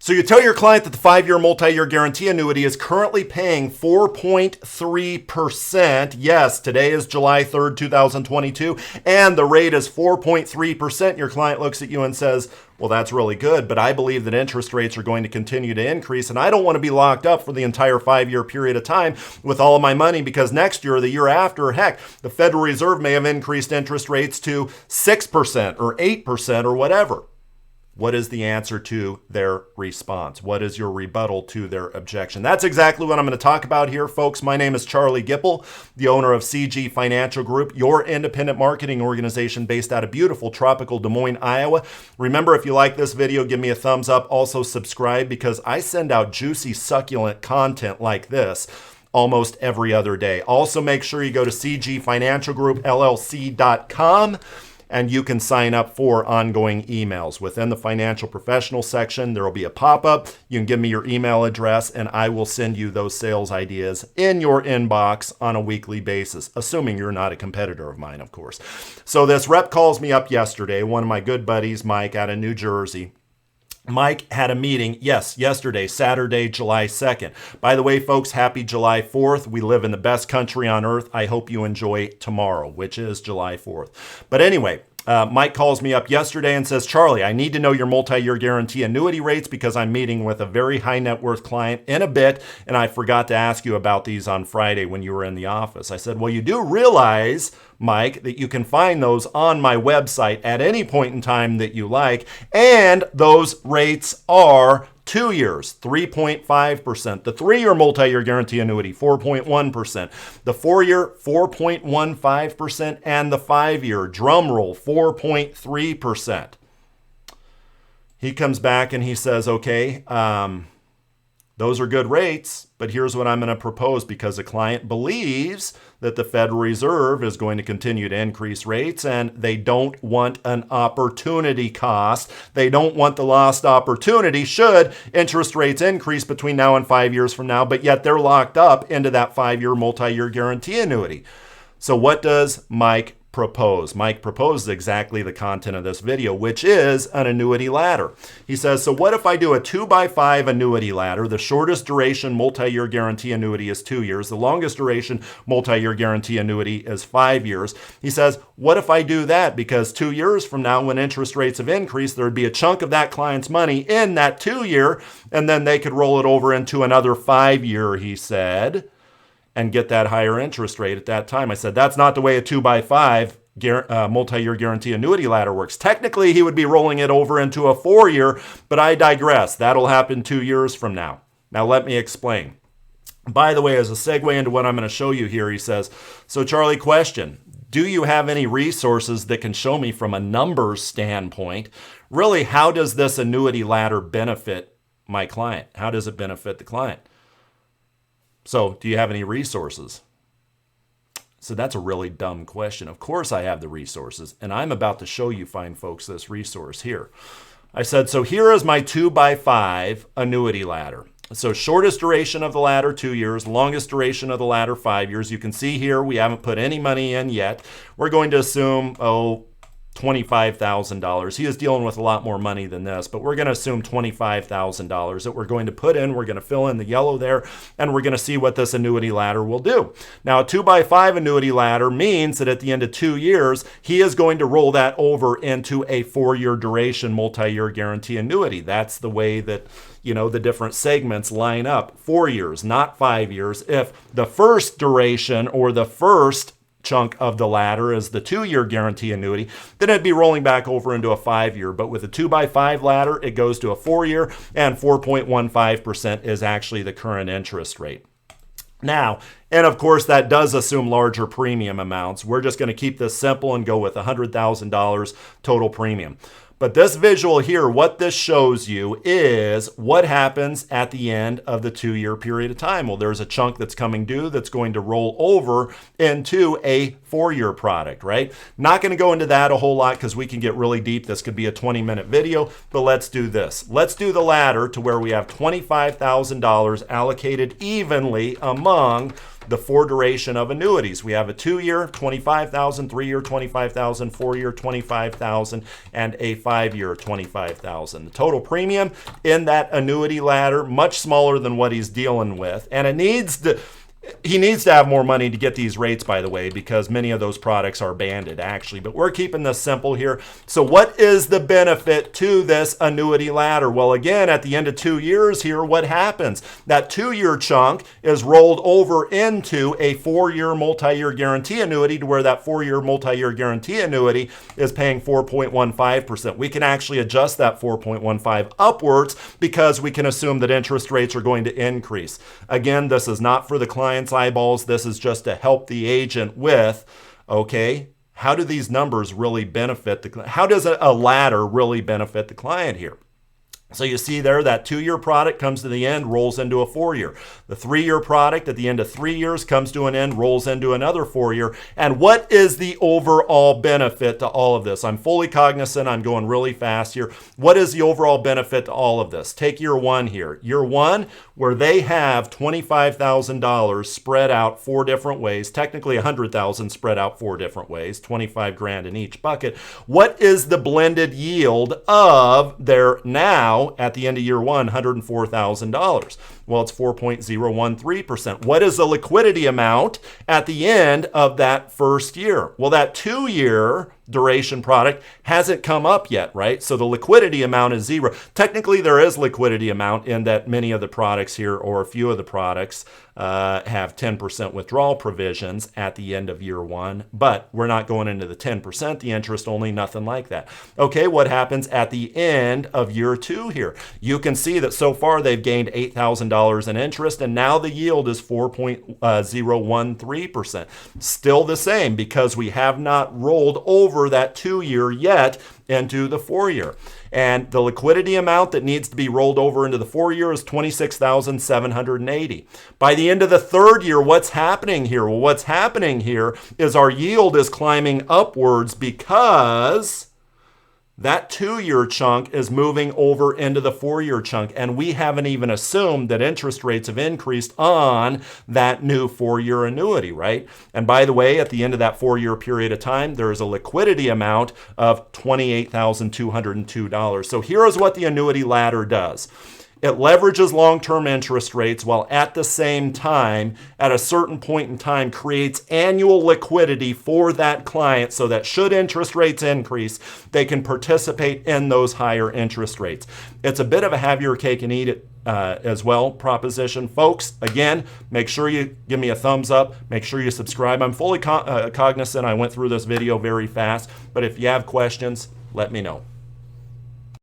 So you tell your client that the 5-year multi-year guarantee annuity is currently paying 4.3%. Yes, today is July 3rd, 2022, and the rate is 4.3%. Your client looks at you and says, well, that's really good, but I believe that interest rates are going to continue to increase, and I don't want to be locked up for the entire 5-year period of time with all of my money because next year or the year after, heck, the Federal Reserve may have increased interest rates to 6% or 8% or whatever. What is the answer to their response? What is your rebuttal to their objection? That's exactly what I'm going to talk about here, folks. My name is Charlie Gipple, the owner of CG Financial Group, your independent marketing organization based out of beautiful tropical Des Moines, Iowa. Remember, if you like this video, give me a thumbs up. Also subscribe because I send out juicy, succulent content like this almost every other day. Also, make sure you go to cgfinancialgroupllc.com. and you can sign up for ongoing emails. Within the financial professional section, there will be a pop-up. You can give me your email address, and I will send you those sales ideas in your inbox on a weekly basis, assuming you're not a competitor of mine, of course. So this rep calls me up yesterday, one of my good buddies, Mike, out of New Jersey. Mike had a meeting, yes, yesterday, Saturday, July 2nd. By the way, folks, happy July 4th. We live in the best country on earth. I hope you enjoy tomorrow, which is July 4th. But anyway, Mike calls me up yesterday and says, Charlie, I need to know your multi-year guarantee annuity rates because I'm meeting with a very high net worth client in a bit, and I forgot to ask you about these on Friday when you were in the office. I said, well, you do realize, Mike, that you can find those on my website at any point in time that you like, and those rates are 2 years, 3.5%. The 3-year multi-year guarantee annuity, 4.1%. The 4-year, 4.15%. And the 5-year, drum roll, 4.3%. He comes back and he says, okay, those are good rates, but here's what I'm going to propose because the client believes that the Federal Reserve is going to continue to increase rates and they don't want an opportunity cost. They don't want the lost opportunity should interest rates increase between now and 5 years from now, but yet they're locked up into that 5-year multi-year guarantee annuity. So what does Mike propose? Mike proposes exactly the content of this video, which is an annuity ladder. He says, so what if I do a 2x5 annuity ladder? The shortest duration multi-year guarantee annuity is 2 years. The longest duration multi-year guarantee annuity is 5 years. He says, what if I do that? Because 2 years from now, when interest rates have increased, there would be a chunk of that client's money in that 2-year, and then they could roll it over into another 5-year, he said, and get that higher interest rate at that time. I said, that's not the way a 2x5 multi-year guarantee annuity ladder works. Technically, he would be rolling it over into a 4-year, but I digress. That'll happen 2 years from now. Now, let me explain. By the way, as a segue into what I'm going to show you here, he says, so Charlie, question, do you have any resources that can show me from a numbers standpoint, really, how does this annuity ladder benefit my client? How does it benefit the client? So, do you have any resources? So that's a really dumb question. Of course I have the resources, and I'm about to show you fine folks this resource here. I said, so here is my 2x5 annuity ladder. So shortest duration of the ladder, 2 years, longest duration of the ladder, 5 years. You can see here we haven't put any money in yet. We're going to assume, $25,000. He is dealing with a lot more money than this, but we're going to assume $25,000 that we're going to put in. We're going to fill in the yellow there, and we're going to see what this annuity ladder will do. Now, a 2x5 annuity ladder means that at the end of 2 years, he is going to roll that over into a 4-year duration multi-year guarantee annuity. That's the way that, the different segments line up. 4 years, not 5 years. If the first duration or the first chunk of the ladder is the 2-year guarantee annuity, then it'd be rolling back over into a 5-year. But with a 2x5 ladder, it goes to a 4-year, and 4.15% is actually the current interest rate. Now, and of course, that does assume larger premium amounts. We're just going to keep this simple and go with $100,000 total premium. But this visual here, what this shows you is what happens at the end of the 2-year period of time. Well, there's a chunk that's coming due that's going to roll over into a 4-year product, right? Not going to go into that a whole lot because we can get really deep. This could be a 20-minute video, but let's do this. Let's do the ladder to where we have $25,000 allocated evenly among the 4 duration of annuities. We have a 2-year, 25,000, 3-year, 25,000, 4-year, 25,000, and a 5-year, 25,000. The total premium in that annuity ladder, much smaller than what he's dealing with, and he needs to have more money to get these rates, by the way, because many of those products are banded, actually. But we're keeping this simple here. So what is the benefit to this annuity ladder? Well, again, at the end of 2 years here, what happens? That 2-year chunk is rolled over into a 4-year multi-year guarantee annuity, to where that 4-year multi-year guarantee annuity is paying 4.15%. We can actually adjust that 4.15 upwards because we can assume that interest rates are going to increase. Again, this is not for the client's eyeballs. This is just to help the agent with, okay, how do these numbers really benefit how does a ladder really benefit the client here? So you see there, that 2-year product comes to the end, rolls into a 4-year. The 3-year product at the end of 3 years comes to an end, rolls into another 4-year. And what is the overall benefit to all of this? I'm fully cognizant. I'm going really fast here. What is the overall benefit to all of this? Take year 1 here. Year 1, where they have $25,000 spread out 4 different ways, technically $100,000 spread out 4 different ways, 25 grand in each bucket. What is the blended yield of their now, at the end of year 1, $104,000? Well, it's 4.013%. What is the liquidity amount at the end of that first year? Well, that 2-year duration product hasn't come up yet, right? So the liquidity amount is 0. Technically, there is liquidity amount in that many of the products here, or a few of the products, have 10% withdrawal provisions at the end of year 1, but we're not going into the 10%, the interest only, nothing like that. Okay, what happens at the end of year 2 here? You can see that so far they've gained $8,000 in interest, and now the yield is 4.013%. Still the same, because we have not rolled over that 2-year yet into the 4-year. And the liquidity amount that needs to be rolled over into the 4-year is $26,780. By the end of the 3rd year, what's happening here? Well, what's happening here is our yield is climbing upwards because that 2-year chunk is moving over into the 4-year chunk, and we haven't even assumed that interest rates have increased on that new 4-year annuity, right? And by the way, at the end of that 4-year period of time, there is a liquidity amount of $28,202. So here is what the annuity ladder does. It leverages long-term interest rates, while at the same time, at a certain point in time, creates annual liquidity for that client, so that should interest rates increase, they can participate in those higher interest rates. It's a bit of a have your cake and eat it as well proposition. Folks, again, make sure you give me a thumbs up. Make sure you subscribe. I'm fully cognizant I went through this video very fast, but if you have questions, let me know.